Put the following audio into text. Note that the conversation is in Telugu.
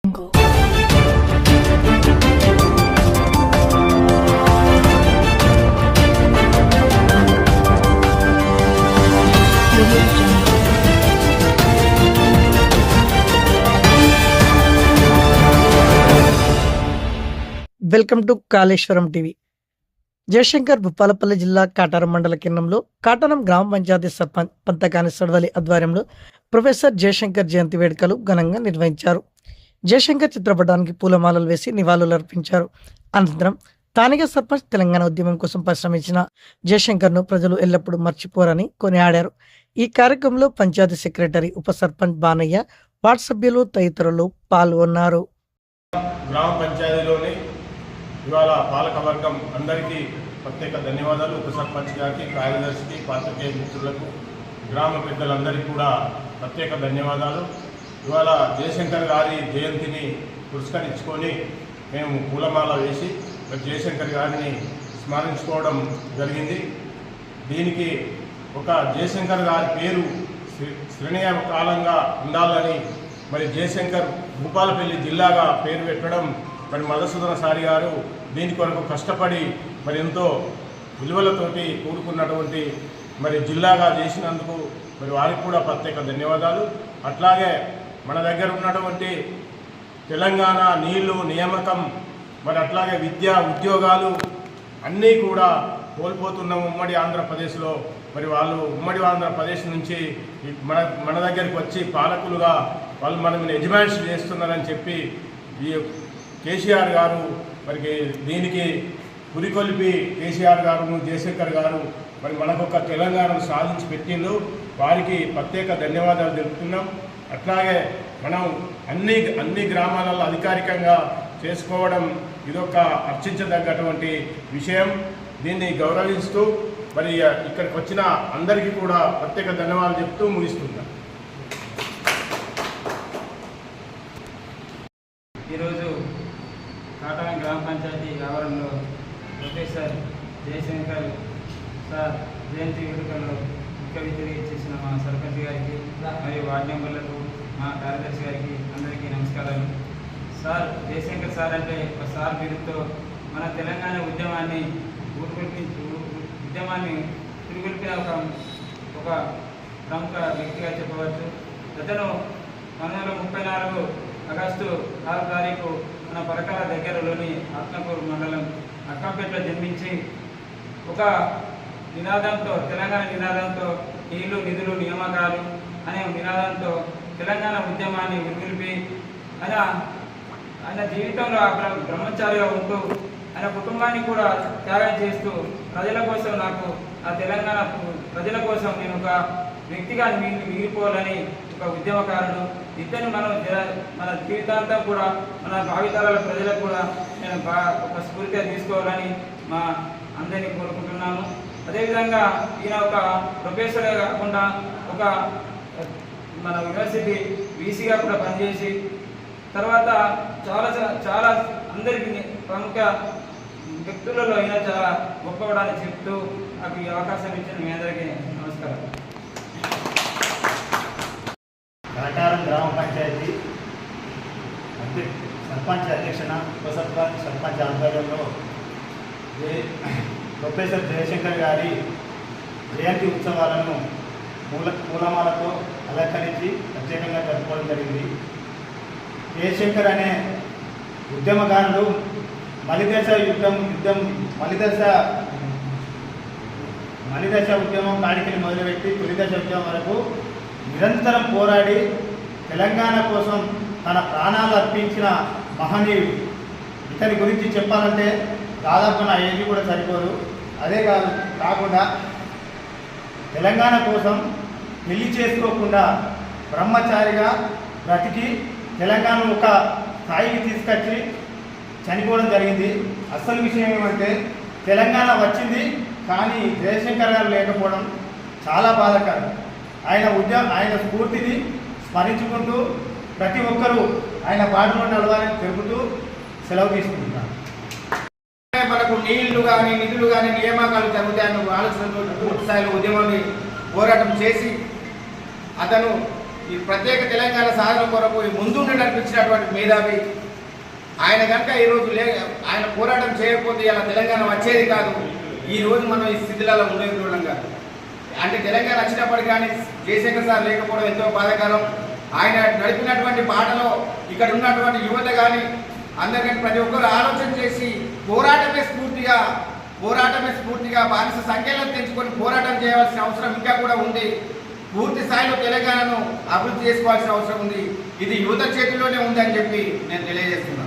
Welcome to Kaleshwaram TV. Jayashankar Bhupalpally జిల్లా కాటారం మండల కేంద్రంలో కాటారం గ్రామ పంచాయతీ సర్పంచ్ పంతకాని సడవలి ఆధ్వర్యంలో ప్రొఫెసర్ జయశంకర్ జయంతి వేడుకలు ఘనంగా నిర్వహించారు. జయశంకర్ చిత్రపటానికి పూలమాలలు వేసి నివాళులర్పించారు. అనంతరం స్థానిక సర్పంచ్ తెలంగాణ ఉద్యమం కోసం పరిశ్రమించిన జయశంకర్ను ప్రజలు ఎల్లప్పుడూ మర్చిపోరని కొనియాడారు. ఈ కార్యక్రమంలో పంచాయతీ సెక్రటరీ, ఉప సర్పంచ్ బానయ్య, వార్డు సభ్యులు తదితరులు పాల్గొన్నారు. గ్రామ పంచాయతీలోని ఇవాళ పాలకవర్గం అందరికీ ప్రత్యేక ధన్యవాదాలు. ఉప సర్పంచ్ గారికి, కార్యదర్శికి, పాత్రికేయ మిత్రులకు, గ్రామ పెద్దలందరికీ కూడా ప్రత్యేక ధన్యవాదాలు. ఇవాళ జయశంకర్ గారి జయంతిని పురస్కరించుకొని మేము పూలమాల వేసి జయశంకర్ గారిని స్మరించుకోవడం జరిగింది. దీనికి ఒక జయశంకర్ గారి పేరు శ్రేణీయ కాలంగా ఉండాలని జయశంకర్ భూపాలపల్లి జిల్లాగా పేరు పెట్టడం మధుసూదన్ సారి గారు దీని కొరకు కష్టపడి ఎంతో విలువలతోటి కూడుకున్నటువంటి జిల్లాగా చేసినందుకు వారికి కూడా ప్రత్యేక ధన్యవాదాలు. అట్లాగే మన దగ్గర ఉన్నటువంటి తెలంగాణ నీళ్లు, నియామకం, అట్లాగే విద్య, ఉద్యోగాలు అన్నీ కూడా కోల్పోతున్నాం ఉమ్మడి ఆంధ్రప్రదేశ్లో. వాళ్ళు ఉమ్మడి ఆంధ్రప్రదేశ్ నుంచి మన దగ్గరికి వచ్చి పాలకులుగా వాళ్ళు మనల్ని యజమాని చేస్తున్నారని చెప్పి ఈ కేసీఆర్ గారు దీనికి పురికొల్పి కేసీఆర్ గారు, జయశంకర్ గారు మనకొక తెలంగాణను సాధించి పెట్టిండ్రు. వారికి ప్రత్యేక ధన్యవాదాలు తెలుపుతున్నాం. అట్లాగే మనం అన్ని గ్రామాలలో అధికారికంగా చేసుకోవడం ఇదొక అర్చించదగ్గటువంటి విషయం. దీన్ని గౌరవిస్తూ ఇక్కడికి వచ్చిన అందరికీ కూడా ప్రత్యేక ధన్యవాదాలు చెప్తూ ముగిస్తున్నాం. ఈరోజు కాటారం గ్రామ పంచాయతీ ఆవరణలో ప్రొఫెసర్ జయశంకర్ సార్ జయంతి వేడుకల్లో ముఖ్య అతిథిగా చేసిన మా సర్పంచ్ గారికి మరియు వార్డు మెంబర్లకు, మా కార్యదర్శి గారికి అందరికీ నమస్కారాలు. సార్ జయశంకర్ సార్ అంటే ఒక సార్ బిరుదుతో మన తెలంగాణ ఉద్యమాన్ని పురిగొల్పిన ఒక ప్రముఖ వ్యక్తిగా చెప్పవచ్చు. అతను 1934 ఆగస్టు 6 తారీఖు మన పరకాల దగ్గరలోని ఆత్మకూరు మండలం అక్కంపేటలో జన్మించి ఒక నినాదంతో, తెలంగాణ నినాదంతో, నీళ్లు, నిధులు, నియామకాలు అనే నినాదంతో తెలంగాణ ఉద్యమాన్ని ఉరిగొల్పి ఆయన జీవితంలో బ్రహ్మచారిగా ఉంటూ ఆయన కుటుంబాన్ని కూడా త్యాగం చేస్తూ ప్రజల కోసం, నాకు ఆ తెలంగాణ ప్రజల కోసం నేను ఒక వ్యక్తిగా మిగిలిపోవాలని ఒక ఉద్యమకారుడు. ఇతను మన జీవితాంతం కూడా మన భావితరాల ప్రజలకు కూడా నేను ఒక స్ఫూర్తిగా తీసుకోవాలని మా అందరినీ కోరుకుంటున్నాను. అదేవిధంగా ఈయన ఒక ప్రొఫెసర్గా కాకుండా ఒక మన యూనివర్సిటీ వీసీగా కూడా పనిచేసి తర్వాత చాలా అందరికీ ప్రముఖ వ్యక్తులలో అయినా చాలా గొప్పవాడని చెప్తూ నాకు ఈ అవకాశం ఇచ్చిన మీ అందరికీ నమస్కారం. కాటారం గ్రామ పంచాయతీ సర్పంచ్ అధ్యక్షన, ఉప సర్పంచ్ ఆధ్వర్యంలో ప్రొఫెసర్ జయశంకర్ గారి జయంతి ఉత్సవాలను పూలమాలతో అలంకరించి ప్రత్యేకంగా జరుపుకోవడం జరిగింది. జయశంకర్ అనే ఉద్యమకారుడు మలిదశ ఉద్యమం కాడికి మొదలుపెట్టి తొలిదశ ఉద్యమం వరకు నిరంతరం పోరాడి తెలంగాణ కోసం తన ప్రాణాలు అర్పించిన మహనీయుడు. ఇతని గురించి చెప్పాలంటే దాదాపు నా ఏజ్ కూడా సరిపోదు. అదే కాకుండా తెలంగాణ కోసం పెళ్లి చేసుకోకుండా బ్రహ్మచారిగా బ్రతికి తెలంగాణ ఒక స్థాయికి తీసుకొచ్చి చనిపోవడం జరిగింది. అసలు విషయం ఏమంటే తెలంగాణ కానీ జయశంకర్ గారు లేకపోవడం చాలా బాధాకరం. ఆయన స్ఫూర్తిని స్మరించుకుంటూ ప్రతి ఒక్కరూ ఆయన బాటలో నడవాలని తెలుపుతూ సెలవు తీసుకుంటున్నారు. మనకు నీళ్లు కానీ, నిధులు కానీ, నియామకాలు జరుగుతాయన్న ఆలోచనతో పూర్తి స్థాయిలో ఉద్యమాన్ని పోరాటం చేసి అతను ఈ ప్రత్యేక తెలంగాణ సాధన కొరకు ముందుండి నడిపించినటువంటి మేధావి. ఆయన కనుక ఈరోజు ఆయన పోరాటం చేయకపోతే ఇలా తెలంగాణ వచ్చేది కాదు. ఈ రోజు మనం ఈ స్థితిలో ఉండేది చూడడం కాదు. అంటే తెలంగాణ వచ్చినప్పటికీ కానీ జయశంకర్ సార్ లేకపోవడం ఎంతో బాధాకరం. ఆయన నడిపినటువంటి బాటలో ఇక్కడ ఉన్నటువంటి యువత కానీ అందరికంటే ప్రతి ఒక్కరు ఆలోచన చేసి పోరాటమే స్ఫూర్తిగా బానిస సంఖ్యలను తెంచుకొని పోరాటం చేయవలసిన అవసరం ఇంకా కూడా ఉంది. పూర్తి స్థాయిలో తెలంగాణను అభివృద్ధి చేసుకోవాల్సిన అవసరం ఉంది. ఇది యువత చేతిలోనే ఉంది అని చెప్పి నేను తెలియజేస్తున్నాను.